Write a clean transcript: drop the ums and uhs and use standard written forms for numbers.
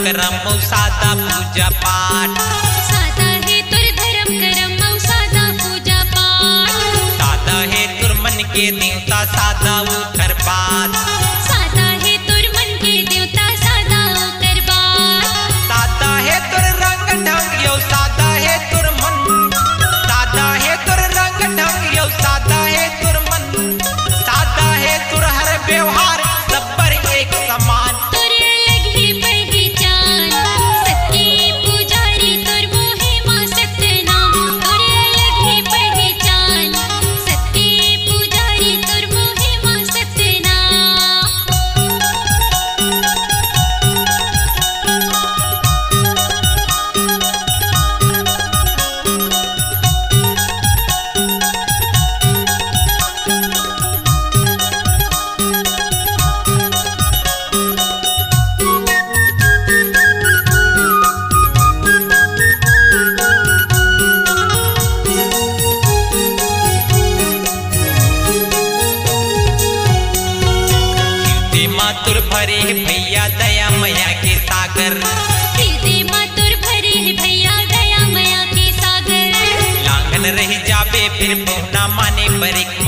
करम सादा पूजा पाठ। सादा है तुर धर्म करम सादा पूजा पाठ। सादा है तुर मन के देवता सादा उकर बात। सादा है तुर मन के देवता सादा उकर बात। सादा है तुर रंग ढंग यो सादा है तुर मन। सादा है तुर रंग ढंग यो सादा है तुर मन। सादा है तुर हर व्यवहार सब पर एक समान। तुर अलग ही पहचान सत्य पुजारी तुर महिमा सत्यनाम। तुर अलग ही पहचान सत्य पुजारी तुर महिमा सत्यनाम। हृदय मातुर भरे है भैया दया मया के सागर। हृदय मातुर भरे है भैया दया मया के सागर। लांघन रह जाबे फिर बहुना माने पर एक